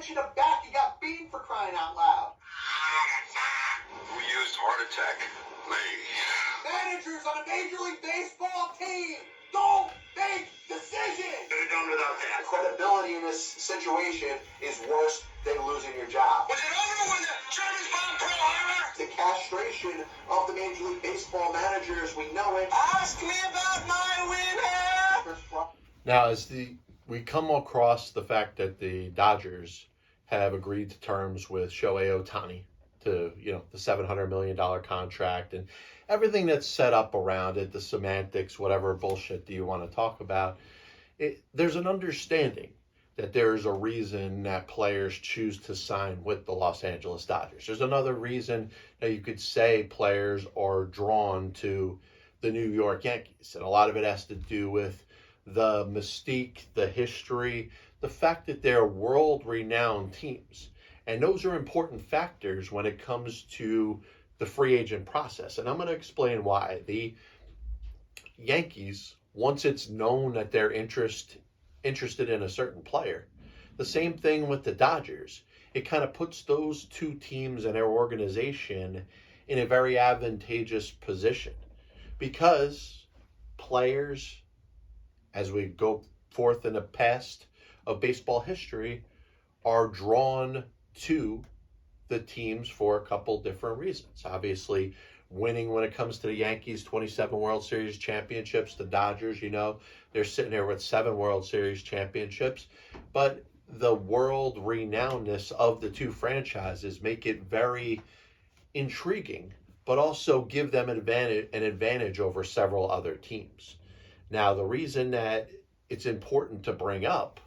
itching a back. You got beaten for crying out loud. Who used heart attack? Me. Managers on a Major League Baseball team don't make decisions. Could have done without that. Credibility in this situation is worse than losing your job. Was it over when the Germans bombed Pearl Harbor? The castration of the Major League Baseball managers, we know it. Ask me about my winner. Now, we come across the fact that the Dodgers have agreed to terms with Shohei Ohtani to, the $700 million contract and everything that's set up around it, the semantics, whatever bullshit do you want to talk about. There's an understanding that there's a reason that players choose to sign with the Los Angeles Dodgers. There's another reason that you could say players are drawn to the New York Yankees. And a lot of it has to do with the mystique, the history, the fact that they're world-renowned teams. And those are important factors when it comes to the free agent process. And I'm going to explain why. The Yankees, once it's known that they're interested in a certain player, the same thing with the Dodgers. It kind of puts those two teams and their organization in a very advantageous position because players, as we go forth in the past of baseball history, are drawn to the teams for a couple different reasons. Obviously, winning when it comes to the Yankees, 27 World Series championships. The Dodgers, they're sitting there with 7 World Series championships. But the world renownedness of the two franchises make it very intriguing, but also give them an advantage over several other teams. Now, the reason that it's important to bring up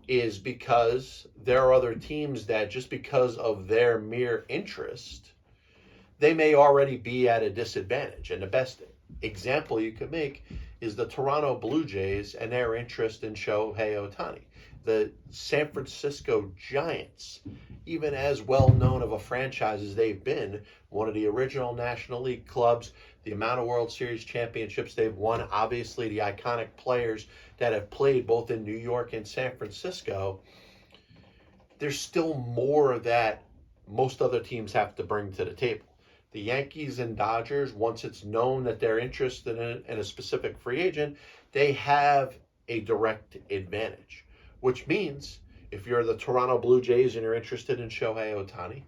is because there are other teams that just because of their mere interest, they may already be at a disadvantage. And the best example you could make is the Toronto Blue Jays and their interest in Shohei Ohtani. The San Francisco Giants, even as well known of a franchise as they've been, one of the original National League clubs, the amount of World Series championships they've won, obviously the iconic players that have played both in New York and San Francisco, there's still more that most other teams have to bring to the table. The Yankees and Dodgers, once it's known that they're interested in a specific free agent, they have a direct advantage, which means if you're the Toronto Blue Jays and you're interested in Shohei Ohtani,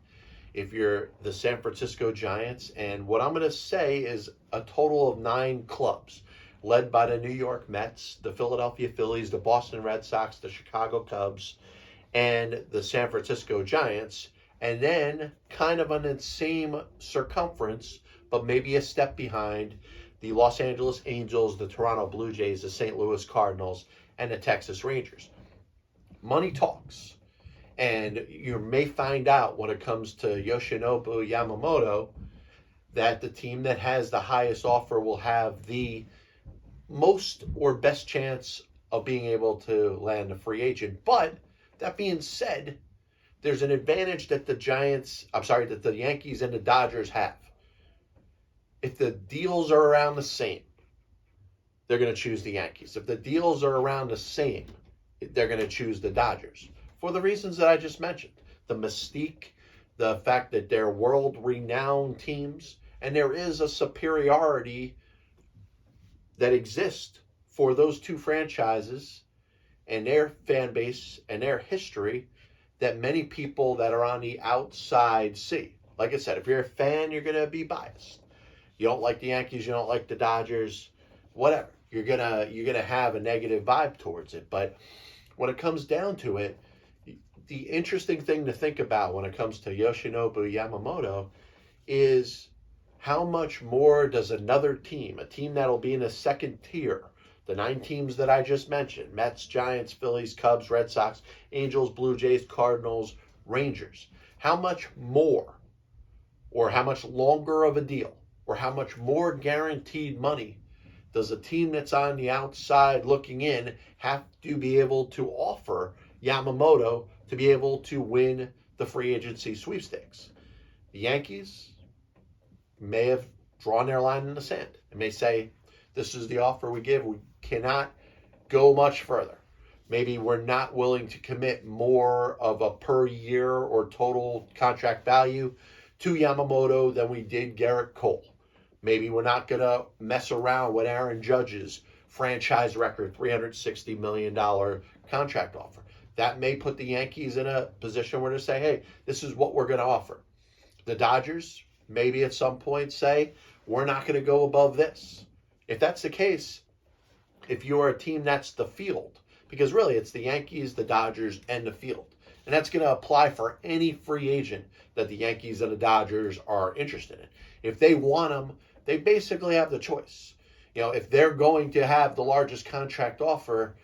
if you're the San Francisco Giants, and what I'm going to say is a total of 9 clubs, led by the New York Mets, the Philadelphia Phillies, the Boston Red Sox, the Chicago Cubs, and the San Francisco Giants, and then kind of on the same circumference, but maybe a step behind, the Los Angeles Angels, the Toronto Blue Jays, the St. Louis Cardinals, and the Texas Rangers. Money talks. And you may find out when it comes to Yoshinobu Yamamoto that the team that has the highest offer will have the most or best chance of being able to land a free agent. But that being said, there's an advantage that the Yankees and the Dodgers have. If the deals are around the same, they're going to choose the Yankees. If the deals are around the same, they're going to choose the Dodgers. For the reasons that I just mentioned. The mystique, the fact that they're world-renowned teams, and there is a superiority that exists for those two franchises and their fan base and their history that many people that are on the outside see. Like I said, if you're a fan, you're going to be biased. You don't like the Yankees, you don't like the Dodgers, whatever. You're gonna have a negative vibe towards it. But when it comes down to it, the interesting thing to think about when it comes to Yoshinobu Yamamoto is how much more does another team, a team that'll be in a second tier, the 9 teams that I just mentioned, Mets, Giants, Phillies, Cubs, Red Sox, Angels, Blue Jays, Cardinals, Rangers, how much more or how much longer of a deal or how much more guaranteed money does a team that's on the outside looking in have to be able to offer Yamamoto to be able to win the free agency sweepstakes? The Yankees may have drawn their line in the sand and may say, this is the offer we give. We cannot go much further. Maybe we're not willing to commit more of a per year or total contract value to Yamamoto than we did Garrett Cole. Maybe we're not going to mess around with Aaron Judge's franchise record $360 million contract offer. That may put the Yankees in a position where to say, hey, this is what we're going to offer. The Dodgers maybe at some point say, we're not going to go above this. If that's the case, if you're a team that's the field, because really it's the Yankees, the Dodgers, and the field. And that's going to apply for any free agent that the Yankees and the Dodgers are interested in. If they want them, they basically have the choice. If they're going to have the largest contract offer,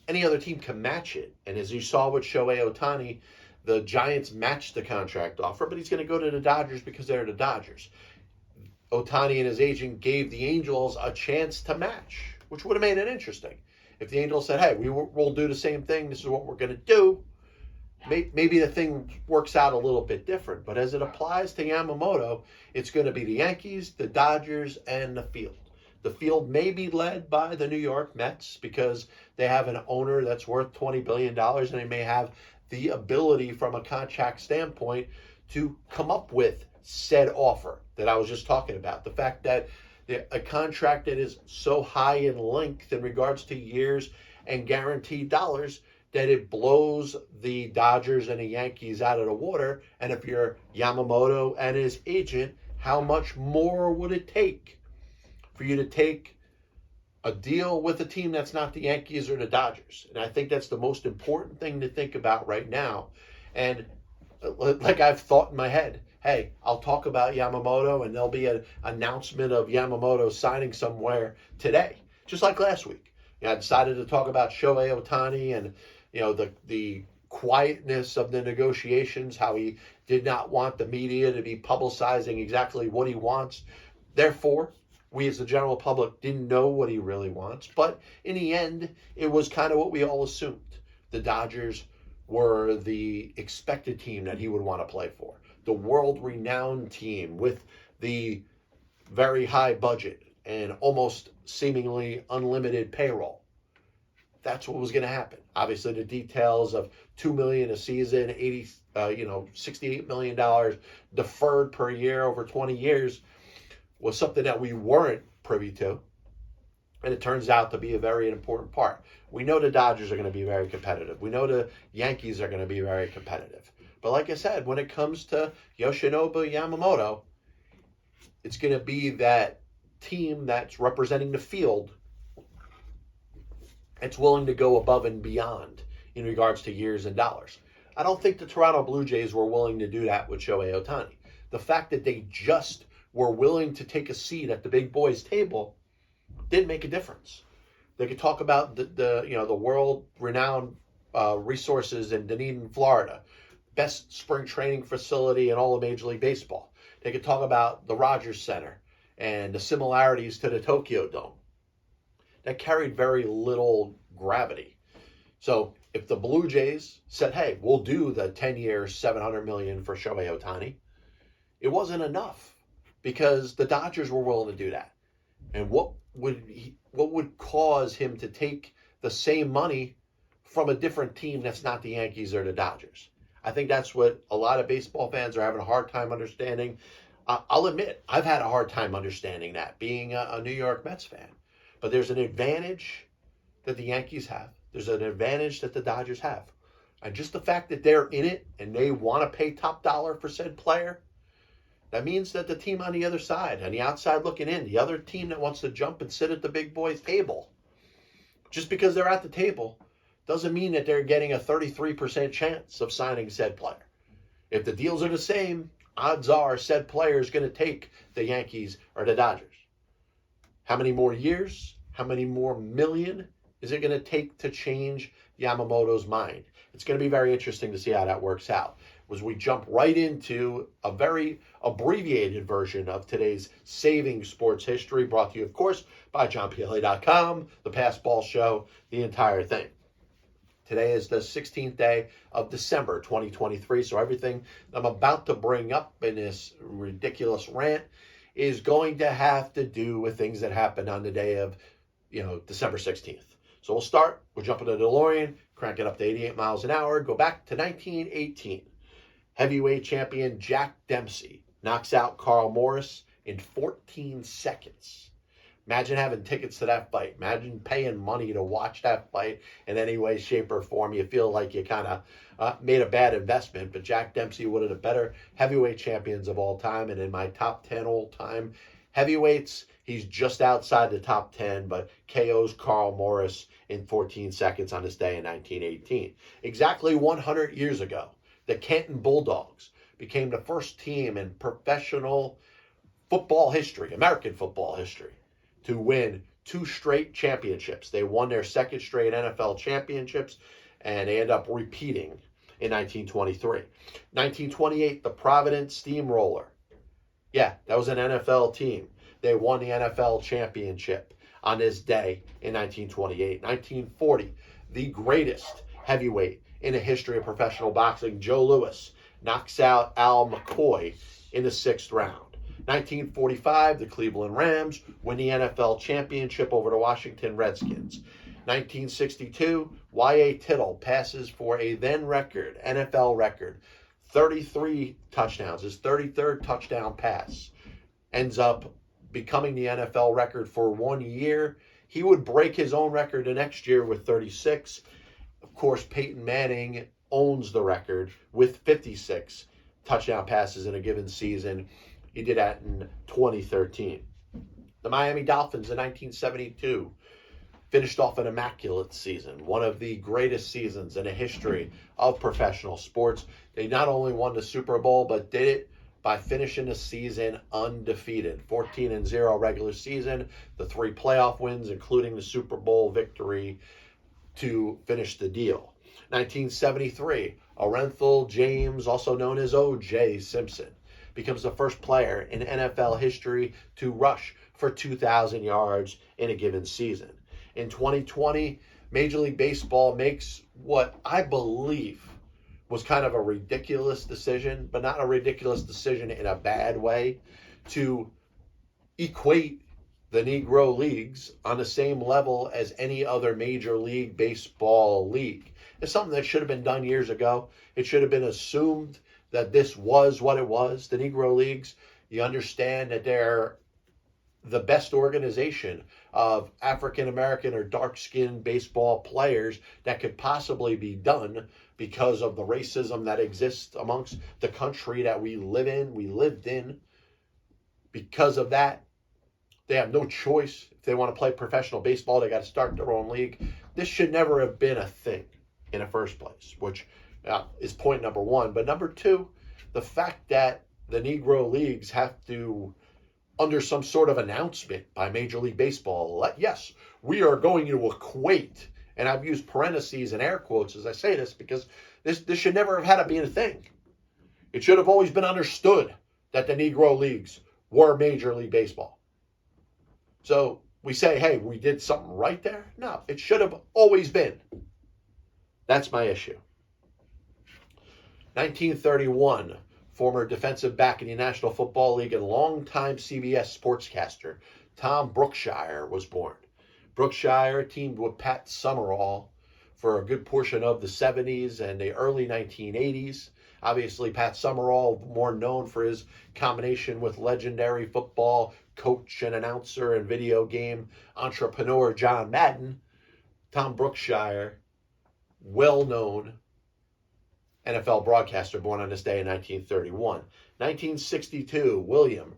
any other team can match it. And as you saw with Shohei Ohtani, the Giants matched the contract offer, but he's going to go to the Dodgers because they're the Dodgers. Ohtani and his agent gave the Angels a chance to match, which would have made it interesting. If the Angels said, hey, we'll do the same thing, this is what we're going to do, maybe the thing works out a little bit different. But as it applies to Yamamoto, it's going to be the Yankees, the Dodgers, and the field. The field may be led by the New York Mets because they have an owner that's worth $20 billion, and they may have the ability from a contract standpoint to come up with said offer that I was just talking about. The fact that a contract that is so high in length in regards to years and guaranteed dollars that it blows the Dodgers and the Yankees out of the water. And if you're Yamamoto and his agent, how much more would it take for you to take a deal with a team that's not the Yankees or the Dodgers? And I think that's the most important thing to think about right now. And like I've thought in my head, hey, I'll talk about Yamamoto and there'll be an announcement of Yamamoto signing somewhere today, just like last week. I decided to talk about Shohei Ohtani and the quietness of the negotiations, how he did not want the media to be publicizing exactly what he wants. Therefore, we as the general public didn't know what he really wants. But in the end, it was kind of what we all assumed. The Dodgers were the expected team that he would want to play for. The world-renowned team with the very high budget and almost seemingly unlimited payroll. That's what was going to happen. Obviously, the details of $2 million a season, $68 million deferred per year over 20 years was something that we weren't privy to. And it turns out to be a very important part. We know the Dodgers are going to be very competitive. We know the Yankees are going to be very competitive. But like I said, when it comes to Yoshinobu Yamamoto, it's going to be that team that's representing the field that's willing to go above and beyond in regards to years and dollars. I don't think the Toronto Blue Jays were willing to do that with Shohei Ohtani. The fact that they just were willing to take a seat at the big boys' table didn't make a difference. They could talk about the world-renowned resources in Dunedin, Florida, best spring training facility in all of Major League Baseball. They could talk about the Rogers Center and the similarities to the Tokyo Dome. That carried very little gravity. So if the Blue Jays said, hey, we'll do the 10-year, $700 million for Shohei Ohtani, it wasn't enough because the Dodgers were willing to do that. And what would cause him to take the same money from a different team that's not the Yankees or the Dodgers? I think that's what a lot of baseball fans are having a hard time understanding. I'll admit, I've had a hard time understanding that, being a New York Mets fan. But there's an advantage that the Yankees have. There's an advantage that the Dodgers have. And just the fact that they're in it and they want to pay top dollar for said player, that means that the team on the other side, on the outside looking in, the other team that wants to jump and sit at the big boys' table, just because they're at the table, doesn't mean that they're getting a 33% chance of signing said player. If the deals are the same, odds are said player is going to take the Yankees or the Dodgers. How many more years? How many more million is it going to take to change Yamamoto's mind? It's going to be very interesting to see how that works out. As we jump right into a very abbreviated version of today's Saving Sports History, brought to you, of course, by JohnPLA.com, the Passball Show, the entire thing. Today is the 16th day of December 2023, so everything I'm about to bring up in this ridiculous rant is going to have to do with things that happened on the day of, December 16th. So we'll jump in the DeLorean, crank it up to 88 miles an hour, go back to 1918. Heavyweight champion Jack Dempsey knocks out Carl Morris in 14 seconds. Imagine having tickets to that fight. Imagine paying money to watch that fight in any way, shape, or form. You feel like you kind of made a bad investment, but Jack Dempsey, one of the better heavyweight champions of all time, and in my top 10 all-time heavyweights, he's just outside the top 10, but KOs Carl Morris in 14 seconds on this day in 1918. Exactly 100 years ago, the Canton Bulldogs became the first team in professional football history, American football history, to win 2 straight championships. They won their 2nd straight NFL championships, and they end up repeating in 1923. 1928, the Providence Steam Roller. Yeah, that was an NFL team. They won the NFL championship on this day in 1928. 1940, the greatest heavyweight in the history of professional boxing, Joe Louis, knocks out Al McCoy in the 6th round. 1945, the Cleveland Rams win the NFL championship over the Washington Redskins. 1962, Y.A. Tittle passes for a then record, NFL record, 33 touchdowns. His 33rd touchdown pass ends up becoming the NFL record for 1 year. He would break his own record the next year with 36. Of course, Peyton Manning owns the record with 56 touchdown passes in a given season. He did that in 2013. The Miami Dolphins in 1972 finished off an immaculate season, one of the greatest seasons in the history of professional sports. They not only won the Super Bowl, but did it by finishing the season undefeated. 14-0 regular season, the 3 playoff wins, including the Super Bowl victory to finish the deal. 1973, Orenthal James, also known as O.J. Simpson, becomes the first player in NFL history to rush for 2,000 yards in a given season. In 2020, Major League Baseball makes what I believe was kind of a ridiculous decision, but not a ridiculous decision in a bad way, to equate the Negro Leagues on the same level as any other Major League Baseball league. It's something that should have been done years ago. It should have been assumed that this was what it was, the Negro Leagues. You understand that they're the best organization of African-American or dark-skinned baseball players that could possibly be done because of the racism that exists amongst the country that we live in, we lived in. Because of that, they have no choice. If they want to play professional baseball, they got to start their own league. This should never have been a thing in the first place, which is point number 1. But number 2, the fact that the Negro Leagues have to, under some sort of announcement by Major League Baseball, yes, we are going to equate, and I've used parentheses and air quotes as I say this because this should never have had to be a thing. It should have always been understood that the Negro Leagues were Major League Baseball. So we say, hey, we did something right there? No, it should have always been. That's my issue. 1931, former defensive back in the National Football League and longtime CBS sportscaster Tom Brookshier was born. Brookshier teamed with Pat Summerall for a good portion of the 70s and the early 1980s. Obviously, Pat Summerall, more known for his combination with legendary football coach and announcer and video game entrepreneur John Madden. Tom Brookshier, well-known NFL broadcaster, born on this day in 1931. 1962, William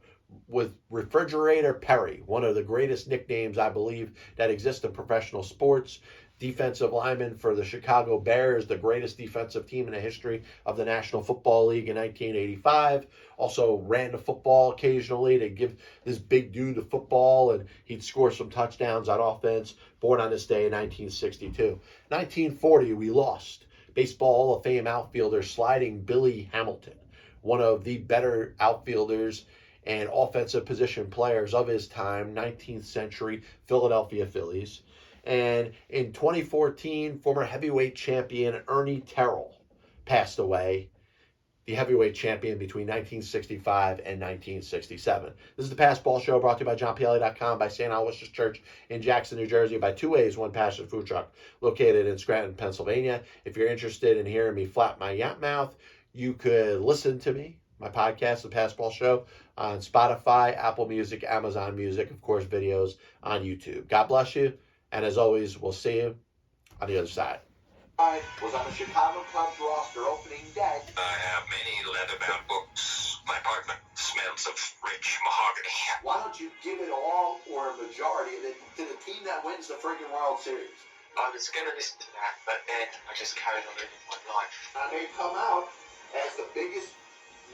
with Refrigerator Perry, one of the greatest nicknames, I believe, that exist in professional sports. Defensive lineman for the Chicago Bears, the greatest defensive team in the history of the National Football League in 1985. Also ran the football occasionally to give this big dude the football, and he'd score some touchdowns on offense. Born on this day in 1962. 1940, we lost Baseball Hall of Fame outfielder sliding Billy Hamilton, one of the better outfielders and offensive position players of his time, 19th century Philadelphia Phillies. And in 2014, former heavyweight champion Ernie Terrell passed away the heavyweight champion between 1965 and 1967. This is the Passball Show, brought to you by JohnPLA.com, by St. Aloysius Church in Jackson, New Jersey, by Two Ways, One Passion Food Truck, located in Scranton, Pennsylvania. If you're interested in hearing me flap my yap mouth, you could listen to me, my podcast, The Passball Show, on Spotify, Apple Music, Amazon Music, of course, videos on YouTube. God bless you, and as always, we'll see you on the other side. I was on the Chicago Cubs roster opening day. I have many leather-bound books. My apartment smells of rich mahogany. Why don't you give it all or a majority to the team that wins the friggin' World Series? I was going to listen to that, but then I just carried on living my life. And they come out as the biggest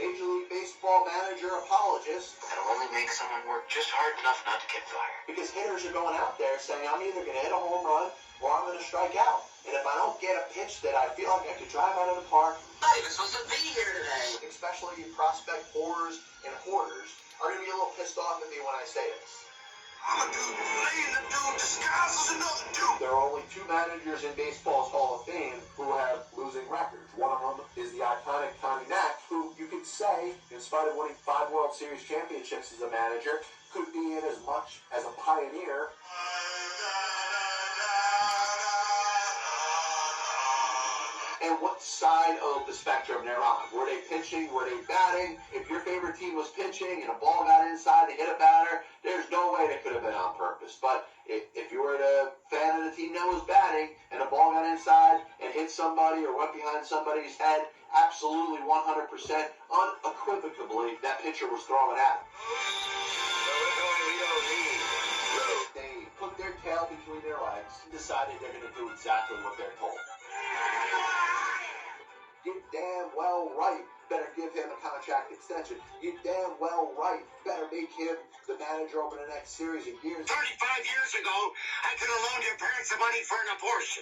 Major League Baseball manager apologist. That'll only make someone work just hard enough not to get fired. Because hitters are going out there saying, I'm either going to hit a home run or I'm going to strike out. And if I don't get a pitch that I feel like I could drive out of the park, Not even supposed to be here today. especially prospect whores and hoarders, are going to be a little pissed off at me when I say this. I'm a dude playing a dude disguised as another dude. There are only two managers in baseball's Hall of Fame who have losing records. One of them is the iconic Connie Mack, who you could say, in spite of winning 5 World Series championships as a manager, could be in as much as a pioneer. And what side of the spectrum they're on. Were they pitching? Were they batting? If your favorite team was pitching and a ball got inside to hit a batter, there's no way that could have been on purpose. But if you were a fan of the team that was batting and a ball got inside and hit somebody or went behind somebody's head, absolutely 100%, unequivocally, that pitcher was throwing at him. They put their tail between their legs and decided they're going to do exactly what they're told. You damn well right better give him a contract extension. You damn well right better make him the manager over the next series of years. 35 years ago, I could have loaned your parents the money for an abortion.